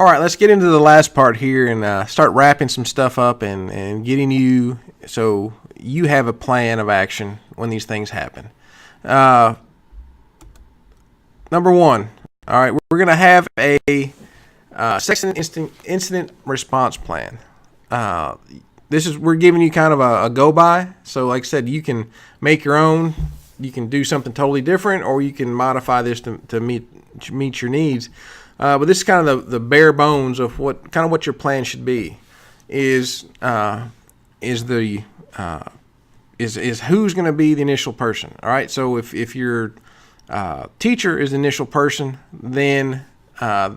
All right, let's get into the last part here and start wrapping some stuff up and getting you so you have a plan of action when these things happen. Number one, all right, we're going to have a sexting incident response plan. We're giving you kind of a go-by. So like I said, you can make your own. You can do something totally different, or you can modify this to meet your needs. But this is kind of the bare bones of what your plan should be. Is who's going to be the initial person? All right. So if your teacher is the initial person, then they're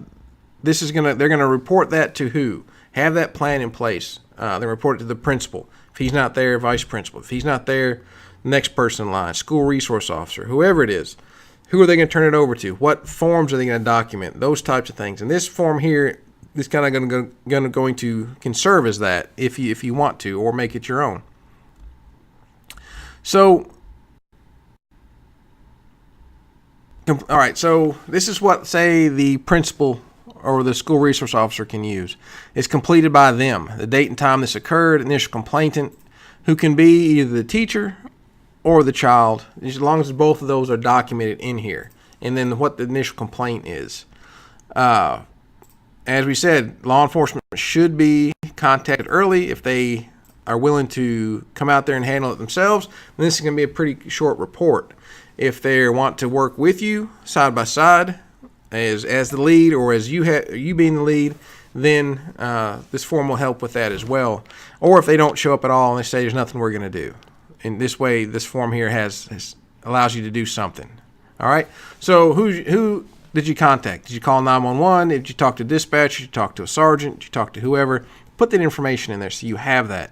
gonna report that to who? Have that plan in place. They report it to the principal. If he's not there, vice principal. If he's not there, next person in line, school resource officer, whoever it is. Who are they going to turn it over to? What forms are they going to document? Those types of things. And this form here is kind of going to can serve as that if you want to, or make it your own. So, all right. So this is what, say, the principal or the school resource officer can use. It's completed by them. The date and time this occurred, initial complainant, who can be either the teacher or the child, as long as both of those are documented in here, and then what the initial complaint is. As we said, law enforcement should be contacted early if they are willing to come out there and handle it themselves. Then this is going to be a pretty short report. If they want to work with you side by side as the lead, or as you being the lead, then this form will help with that as well. Or if they don't show up at all and they say there's nothing we're going to do. In this way, this form here allows you to do something. All right. So who did you contact? Did you call 911? Did you talk to dispatch? Did you talk to a sergeant? Did you talk to whoever? Put that information in there so you have that.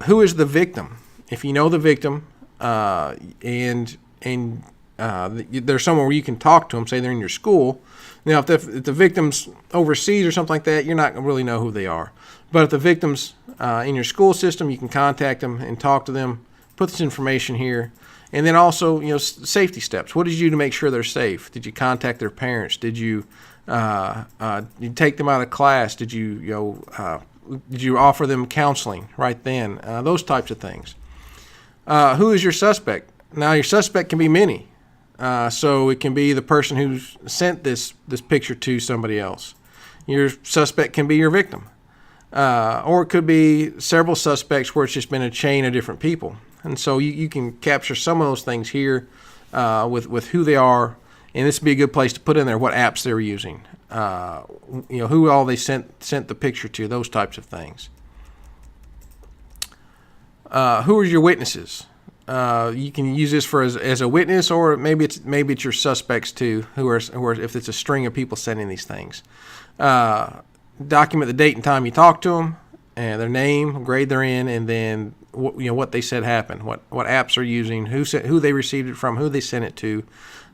Who is the victim? If you know the victim, and there's somewhere where you can talk to them, say they're in your school. Now, if the victim's overseas or something like that, you're not going to really know who they are. But if the victim's in your school system, you can contact them and talk to them, put this information here. And then also, safety steps. What did you do to make sure they're safe? Did you contact their parents? Did you take them out of class? Did you offer them counseling right then? Those types of things. Who is your suspect? Now, your suspect can be many. So it can be the person who's sent this picture to somebody else. Your suspect can be your victim. Or it could be several suspects where it's just been a chain of different people. And so you can capture some of those things here with who they are. And this would be a good place to put in there what apps they're using. Who all they sent the picture to, those types of things. Who are your witnesses? You can use this as a witness, or maybe it's your suspects too, who are if it's a string of people sending these things. Document the date and time you talked to them, and their name, grade they're in, and then what they said happened, what apps are using, who they received it from, who they sent it to,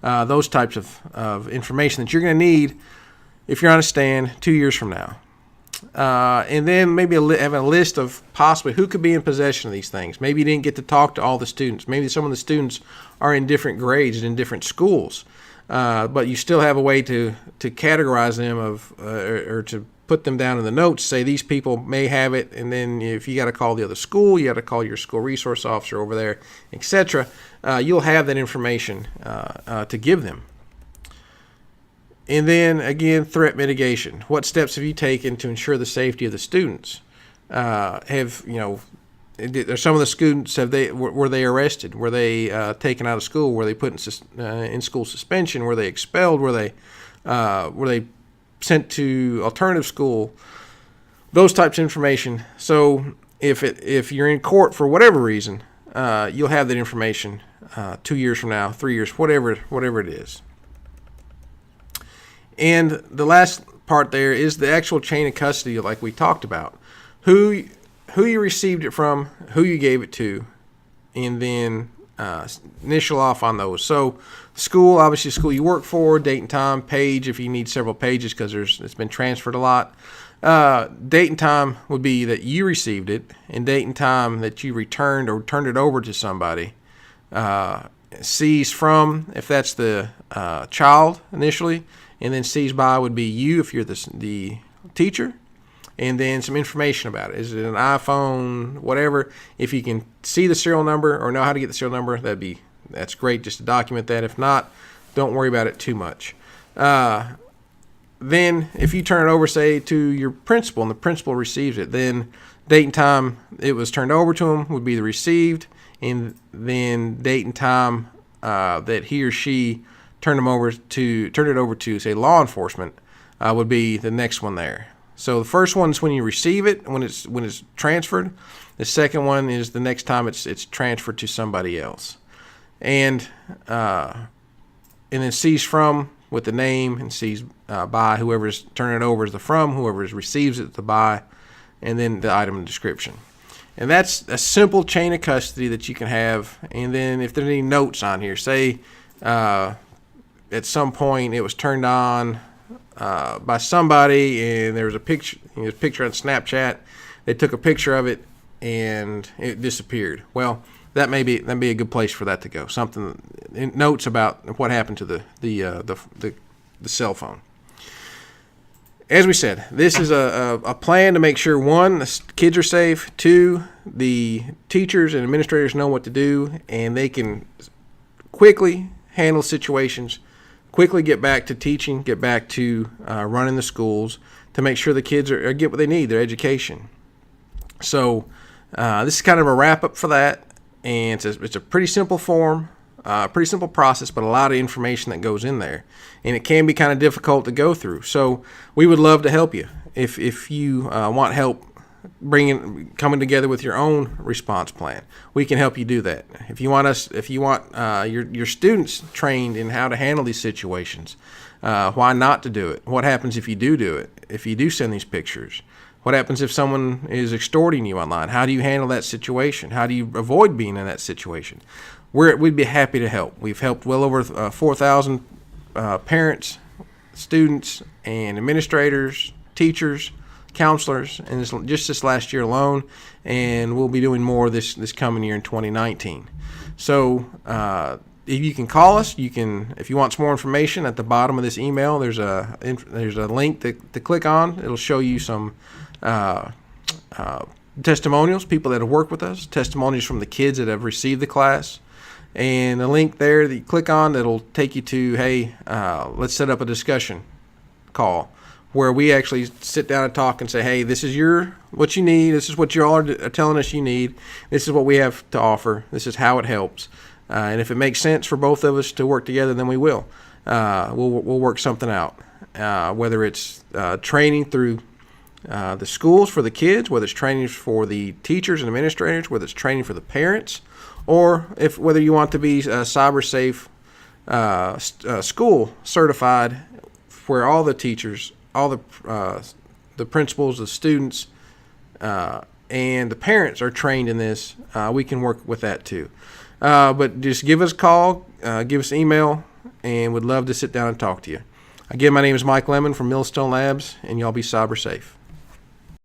those types of information that you're going to need if you're on a stand 2 years from now. And then maybe have a list of possibly who could be in possession of these things. Maybe you didn't get to talk to all the students. Maybe some of the students are in different grades and in different schools, but you still have a way to categorize them or to put them down in the notes. Say these people may have it, and then if you got to call the other school, you got to call your school resource officer over there, etc. You'll have that information to give them. And then again, threat mitigation. What steps have you taken to ensure the safety of the students? There's some of the students were they arrested? Were they taken out of school? Were they put in school suspension? Were they expelled? Were they sent to alternative school? Those types of information. So if you're in court for whatever reason, you'll have that information 2 years from now, 3 years, whatever it is. And the last part there is the actual chain of custody, like we talked about. Who you received it from, who you gave it to, and then initial off on those. So school, obviously school you work for, date and time, page if you need several pages because it's been transferred a lot. Date and time would be that you received it, and date and time that you returned or turned it over to somebody. Seized from, if that's the child initially, and then C's by would be you if you're the teacher, and then some information about it. Is it an iPhone, whatever? If you can see the serial number or know how to get the serial number, that's great just to document that. If not, don't worry about it too much. Then if you turn it over, say, to your principal, and the principal receives it, then date and time it was turned over to him would be the received, and then date and time that he or she turned it over to, say, law enforcement, would be the next one there. So the first one is when you receive it, when it's transferred. The second one is the next time it's transferred to somebody else, and then C's from with the name, and C's by whoever's turning it over is the from, whoever receives it the by, and then the item description. And that's a simple chain of custody that you can have. And then if there's any notes on here, say at some point it was turned on by somebody, and there was a picture on Snapchat. They took a picture of it and it disappeared. Well, that'd be a good place for that to go. Something, notes about what happened to the cell phone. As we said, this is a plan to make sure, one, the kids are safe, two, the teachers and administrators know what to do, and they can quickly handle situations, quickly get back to teaching, get back to running the schools to make sure the kids get what they need, their education. So this is kind of a wrap-up for that, and it's a pretty simple form. Pretty simple process, but a lot of information that goes in there, and it can be kind of difficult to go through. So we would love to help you if you want help coming together with your own response plan. We can help you do that. If you want your students trained in how to handle these situations, why not to do it? What happens if you do it? If you do send these pictures? What happens if someone is extorting you online? How do you handle that situation? How do you avoid being in that situation? We'd be happy to help. We've helped well over 4,000 parents, students, and administrators, teachers, counselors, and just this last year alone, and we'll be doing more this coming year in 2019. So if you can call us, if you want some more information, at the bottom of this email, there's a link to click on. It'll show you some testimonials, people that have worked with us, testimonies from the kids that have received the class. And the link there that you click on, that'll take you to, hey, let's set up a discussion call where we actually sit down and talk and say, hey, this is what you need. This is what you all are telling us you need. This is what we have to offer. This is how it helps. And if it makes sense for both of us to work together, then we will. We'll work something out, whether it's training through the schools for the kids, whether it's training for the teachers and administrators, whether it's training for the parents, or whether you want to be cyber safe school certified, where all the teachers, all the principals, the students, and the parents are trained in this. We can work with that too. But just give us a call, give us an email, and we'd love to sit down and talk to you. Again, my name is Mike Lemon from Millstone Labs, and y'all be cyber safe.